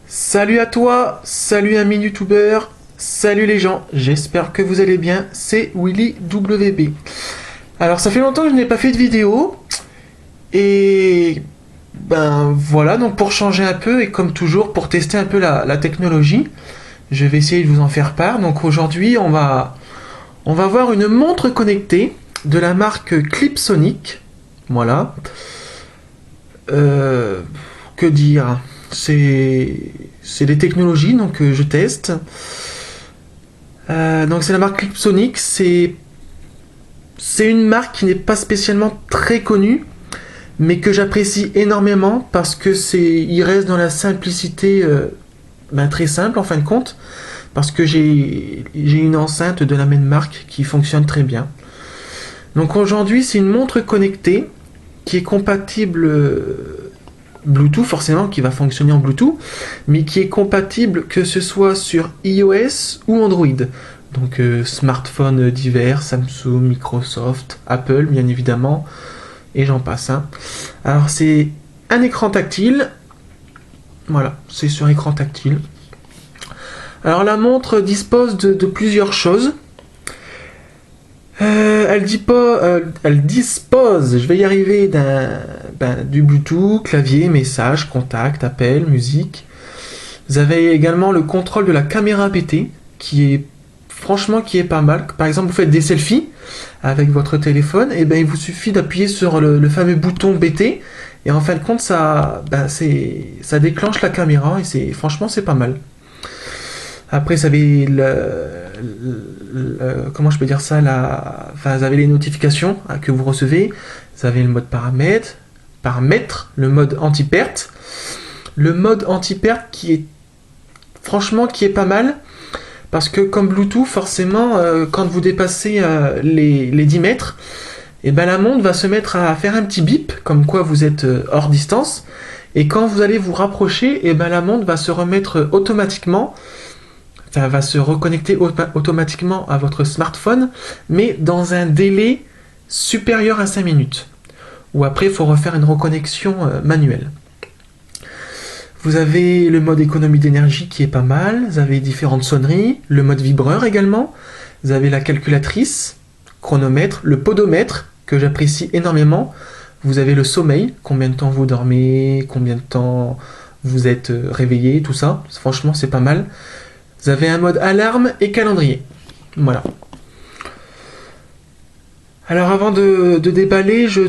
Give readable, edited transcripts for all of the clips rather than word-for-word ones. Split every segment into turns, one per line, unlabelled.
Salut à toi, salut amis youtubeurs, salut les gens, j'espère que vous allez bien, c'est Willy WB. Alors ça fait longtemps que je n'ai pas fait de vidéo, et ben voilà, donc pour changer un peu, et comme toujours, pour tester un peu la technologie, je vais essayer de vous en faire part. Donc aujourd'hui on va voir une montre connectée de la marque Clipsonic, voilà. Euh, que dire? C'est des technologies donc que je teste. Donc c'est la marque Clipsonic. C'est une marque qui n'est pas spécialement très connue, mais que j'apprécie énormément parce que il reste dans la simplicité, très simple en fin de compte, parce que j'ai une enceinte de la même marque qui fonctionne très bien. Donc aujourd'hui c'est une montre connectée qui est compatible Bluetooth, forcément, qui va fonctionner en Bluetooth, mais qui est compatible que ce soit sur iOS ou Android. Donc smartphones divers, Samsung, Microsoft, Apple, bien évidemment, et j'en passe. Hein. Alors c'est un écran tactile, voilà, c'est sur écran tactile. Alors la montre dispose de plusieurs choses. Elle dispose, je vais y arriver, du Bluetooth, clavier, message, contact, appel, musique. Vous avez également le contrôle de la caméra PT, qui est pas mal. Par exemple, vous faites des selfies avec votre téléphone, et ben il vous suffit d'appuyer sur le fameux bouton BT, et en fin de compte, ça déclenche la caméra, et franchement, c'est pas mal. Après, vous avez comment je peux dire ça, vous avez les notifications que vous recevez. Vous avez le mode paramètres, le mode anti-perte. Le mode anti-perte qui est pas mal. Parce que comme Bluetooth, forcément, quand vous dépassez les 10 mètres, et ben la montre va se mettre à faire un petit bip, comme quoi vous êtes hors distance. Et quand vous allez vous rapprocher, et ben la montre va se remettre automatiquement. Ça va se reconnecter automatiquement à votre smartphone, mais dans un délai supérieur à 5 minutes. Ou après, il faut refaire une reconnexion manuelle. Vous avez le mode économie d'énergie qui est pas mal. Vous avez différentes sonneries, le mode vibreur également. Vous avez la calculatrice, chronomètre, le podomètre que j'apprécie énormément. Vous avez le sommeil, combien de temps vous dormez, combien de temps vous êtes réveillé, tout ça. Franchement, c'est pas mal. Vous avez un mode alarme et calendrier. Voilà. Alors avant de déballer, je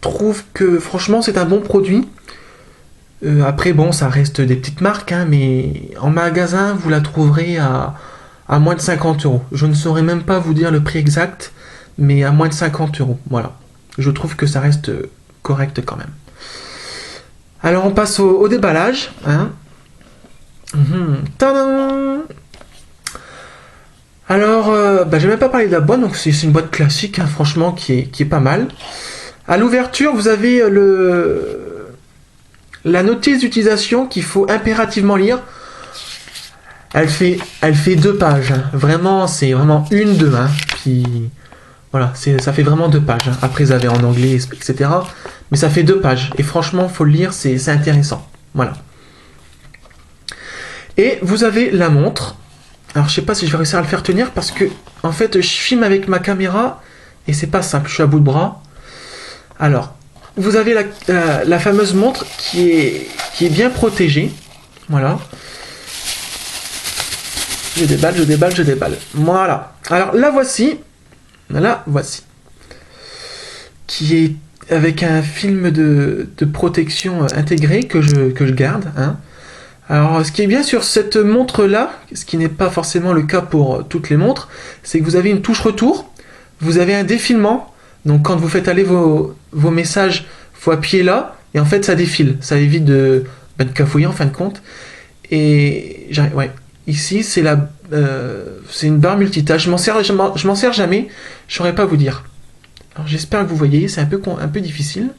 trouve que franchement c'est un bon produit. Après bon, ça reste des petites marques, hein, mais en magasin vous la trouverez à moins de 50 euros. Je ne saurais même pas vous dire le prix exact, mais à moins de 50 euros. Voilà. Je trouve que ça reste correct quand même. Alors on passe au déballage. Hein. Tadam! Alors, j'ai même pas parlé de la boîte, donc c'est une boîte classique, hein, franchement, qui est pas mal. À l'ouverture, vous avez la notice d'utilisation qu'il faut impérativement lire. Elle fait 2 pages. Hein. Vraiment, c'est vraiment une, deux. Hein. Puis, voilà, ça fait vraiment 2 pages. Hein. Après, vous avez en anglais, etc. Mais ça fait 2 pages. Et franchement, faut le lire, c'est intéressant. Voilà. Et vous avez la montre. Alors je sais pas si je vais réussir à le faire tenir parce que en fait je filme avec ma caméra et c'est pas simple, je suis à bout de bras. Alors, vous avez la fameuse montre qui est bien protégée. Voilà. Je déballe. Voilà. Alors la voici. Qui est avec un film de protection intégré que je garde. Hein. Alors, ce qui est bien sur cette montre-là, ce qui n'est pas forcément le cas pour toutes les montres, c'est que vous avez une touche retour, vous avez un défilement, donc quand vous faites aller vos messages, il faut appuyer là, et en fait ça défile, ça évite de cafouiller en fin de compte. Et ouais, ici c'est une barre multitâche, je m'en sers jamais, je saurais pas vous dire. Alors j'espère que vous voyez, c'est un peu difficile.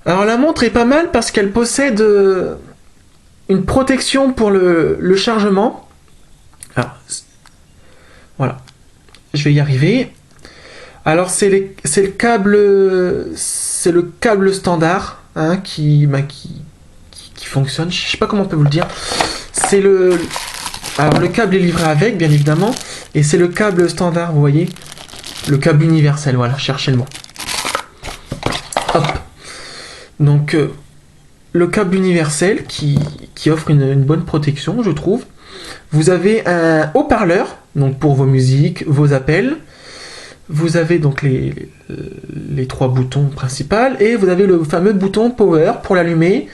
Alors la montre est pas mal parce qu'elle possède une protection pour le chargement. Alors, voilà, je vais y arriver. Alors c'est le câble standard hein, qui fonctionne. Je sais pas comment on peut vous le dire. C'est alors le câble est livré avec, bien évidemment, et c'est le câble standard, vous voyez, le câble universel. Voilà, cherchez le mot. Hop. Donc le câble universel qui offre une bonne protection, je trouve. Vous avez un haut-parleur, donc pour vos musiques, vos appels. Vous avez donc les 3 boutons principaux et vous avez le fameux bouton power pour l'allumer,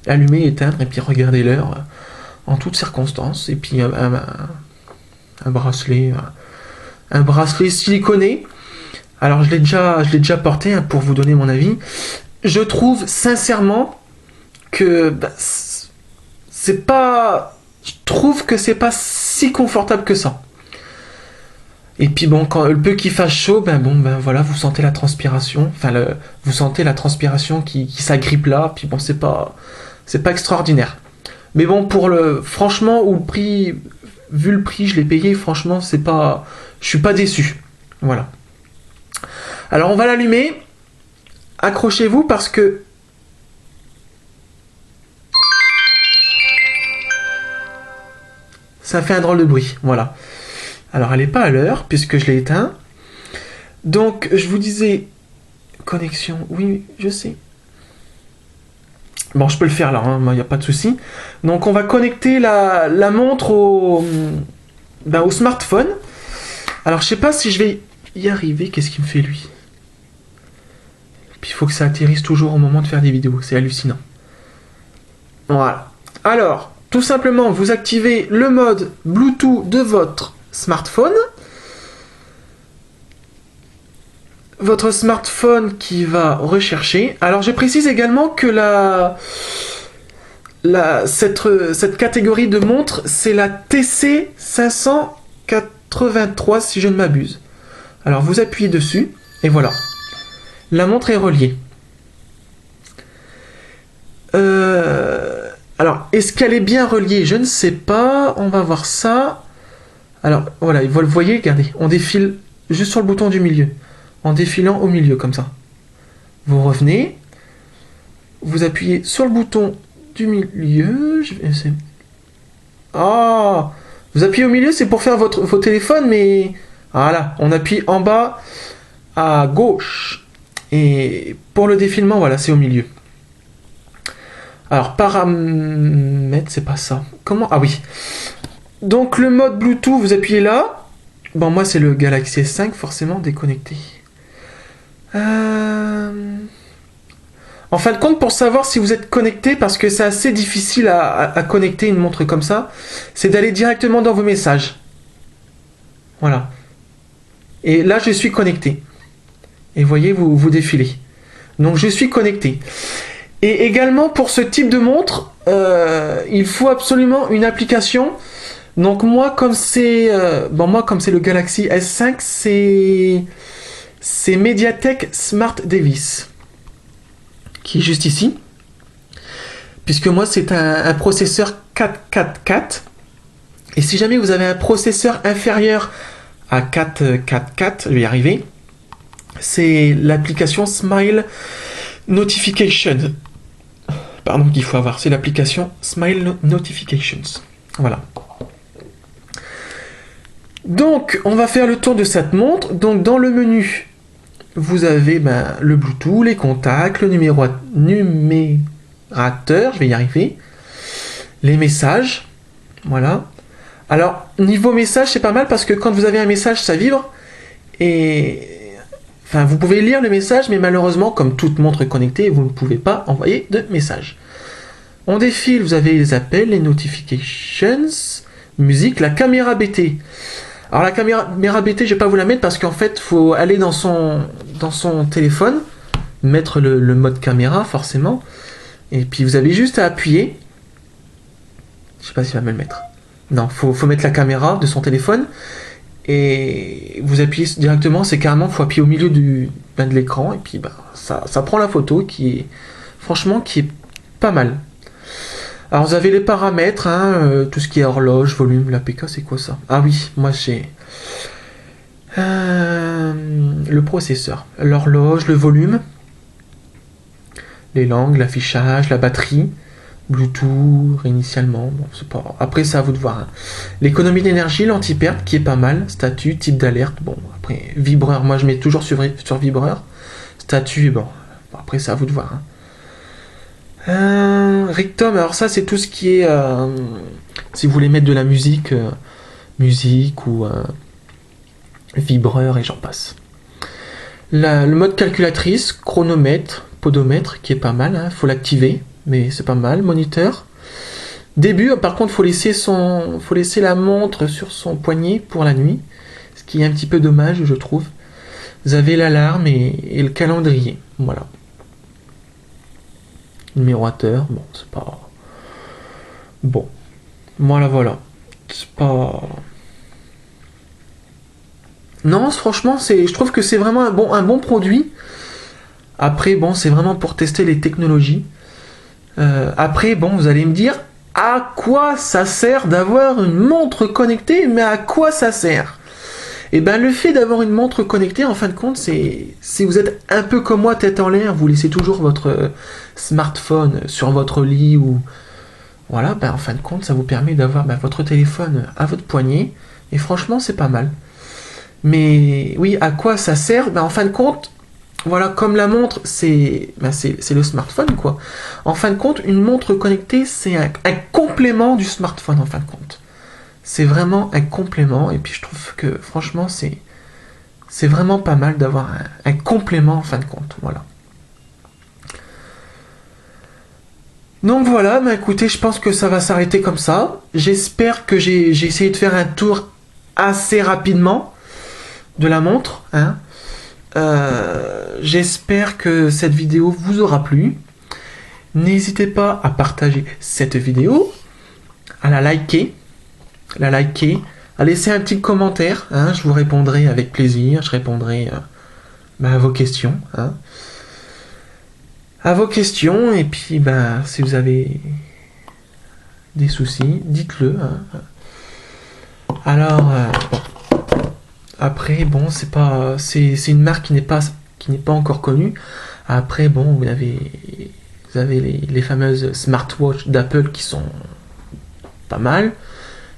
éteindre et puis regarder l'heure en toutes circonstances. Et puis un bracelet siliconé. Alors je l'ai déjà porté hein, pour vous donner mon avis. Je trouve sincèrement que je trouve que c'est pas si confortable que ça. Et puis bon, quand le peu qu'il fasse chaud, voilà, vous sentez la transpiration. Enfin, vous sentez la transpiration qui s'agrippe là. Puis bon, c'est pas extraordinaire. Mais bon, franchement, vu le prix, je l'ai payé. Franchement, je suis pas déçu. Voilà. Alors on va l'allumer. Accrochez-vous parce que ça fait un drôle de bruit. Voilà. Alors, elle n'est pas à l'heure, puisque je l'ai éteint. Donc, je vous disais... Connexion, oui, je sais. Bon, je peux le faire là, il n'y a pas de souci. Donc, on va connecter la montre au smartphone. Alors, je sais pas si je vais y arriver. Qu'est-ce qu'il me fait, lui? Puis, il faut que ça atterrisse toujours au moment de faire des vidéos. C'est hallucinant. Voilà. Alors, tout simplement, vous activez le mode Bluetooth de votre smartphone. Votre smartphone qui va rechercher. Alors je précise également que cette catégorie de montre, c'est la TC 583 si je ne m'abuse. Alors vous appuyez dessus et voilà. La montre est reliée. Alors est-ce qu'elle est bien reliée? Je ne sais pas. On va voir ça. Alors, voilà, vous le voyez, regardez, on défile juste sur le bouton du milieu, en défilant au milieu, comme ça. Vous revenez, vous appuyez sur le bouton du milieu, vous appuyez au milieu, c'est pour faire vos téléphones, mais... Voilà, on appuie en bas, à gauche. Et pour le défilement, voilà, c'est au milieu. Alors, paramètres, c'est pas ça. Comment? Ah oui. Donc le mode Bluetooth, vous appuyez là. Bon, moi c'est le Galaxy S5, forcément déconnecté. En fin de compte, pour savoir si vous êtes connecté, parce que c'est assez difficile à connecter une montre comme ça, c'est d'aller directement dans vos messages. Voilà. Et là, je suis connecté. Et voyez, vous défilez. Donc je suis connecté. Et également, pour ce type de montre, il faut absolument une application. Donc moi, comme c'est le Galaxy S5, c'est MediaTek Smart Device, qui est juste ici. Puisque moi, c'est un processeur 444. Et si jamais vous avez un processeur inférieur à 444, je vais y arriver, c'est l'application Smile Notification. Pardon, qu'il faut avoir, c'est l'application Smile Notifications. Voilà. Donc, on va faire le tour de cette montre. Donc, dans le menu, vous avez le Bluetooth, les contacts, le numérateur, je vais y arriver, les messages, voilà. Alors, niveau message, c'est pas mal parce que quand vous avez un message, ça vibre. Et... Enfin, vous pouvez lire le message, mais malheureusement, comme toute montre connectée, vous ne pouvez pas envoyer de message. On défile, vous avez les appels, les notifications, musique, la caméra BT. Alors la caméra BT, je vais pas vous la mettre parce qu'en fait, il faut aller dans son téléphone, mettre le mode caméra, forcément. Et puis vous avez juste à appuyer. Je sais pas s'il va me le mettre. Non, faut mettre la caméra de son téléphone. Et vous appuyez directement, c'est carrément, faut appuyer au milieu de l'écran. Et puis ça prend la photo qui est pas mal. Alors vous avez les paramètres, tout ce qui est horloge, volume, l'APK, c'est quoi ça? Ah oui, moi j'ai le processeur, l'horloge, le volume, les langues, l'affichage, la batterie. Bluetooth, initialement, bon, c'est pas... Après, c'est à vous de voir. Hein. L'économie d'énergie, l'anti-perte, qui est pas mal. Statut, type d'alerte, bon, après, vibreur, moi je mets toujours sur vibreur. Statut, bon, après, c'est à vous de voir. Hein. Rictum, alors ça, c'est tout ce qui est... si vous voulez mettre de la musique, musique ou vibreur et j'en passe. Le mode calculatrice, chronomètre, podomètre, qui est pas mal, hein, faut l'activer. Mais c'est pas mal, moniteur. Début, par contre, faut laisser la montre sur son poignet pour la nuit, ce qui est un petit peu dommage, je trouve. Vous avez l'alarme et le calendrier, voilà. Numéroteur, bon, c'est pas... Bon, voilà. C'est pas... Non, franchement, je trouve que c'est vraiment un bon produit. Après, bon, c'est vraiment pour tester les technologies. Après, bon, vous allez me dire, à quoi ça sert d'avoir une montre connectée, mais à quoi ça sert? Et ben, le fait d'avoir une montre connectée, en fin de compte, si vous êtes un peu comme moi, tête en l'air, vous laissez toujours votre smartphone sur votre lit ou voilà, ben, en fin de compte, ça vous permet d'avoir votre téléphone à votre poignet. Et franchement, c'est pas mal. Mais oui, à quoi ça sert? Ben, en fin de compte, voilà, comme la montre, c'est le smartphone, quoi. En fin de compte, une montre connectée, c'est un complément du smartphone, en fin de compte. C'est vraiment un complément, et puis je trouve que, franchement, c'est vraiment pas mal d'avoir un complément, en fin de compte, voilà. Donc voilà, écoutez, je pense que ça va s'arrêter comme ça. J'espère que j'ai essayé de faire un tour assez rapidement de la montre, hein. J'espère que cette vidéo vous aura plu. N'hésitez pas à partager cette vidéo, à la liker, à laisser un petit commentaire. Hein, je vous répondrai avec plaisir. Je répondrai à vos questions. Hein, à vos questions. Et puis, si vous avez des soucis, dites-le. Hein. Alors, bon. Après, bon, c'est une marque qui n'est pas encore connue. Après, bon, vous avez les fameuses smartwatches d'Apple qui sont pas mal.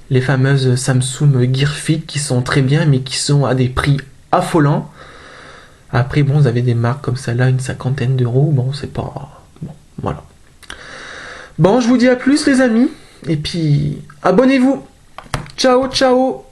Les fameuses Samsung Gear Fit qui sont très bien, mais qui sont à des prix affolants. Après, bon, vous avez des marques comme celle-là, une 50aine d'euros. Bon, c'est pas... Bon, voilà. Bon, je vous dis à plus, les amis. Et puis, abonnez-vous. Ciao, ciao.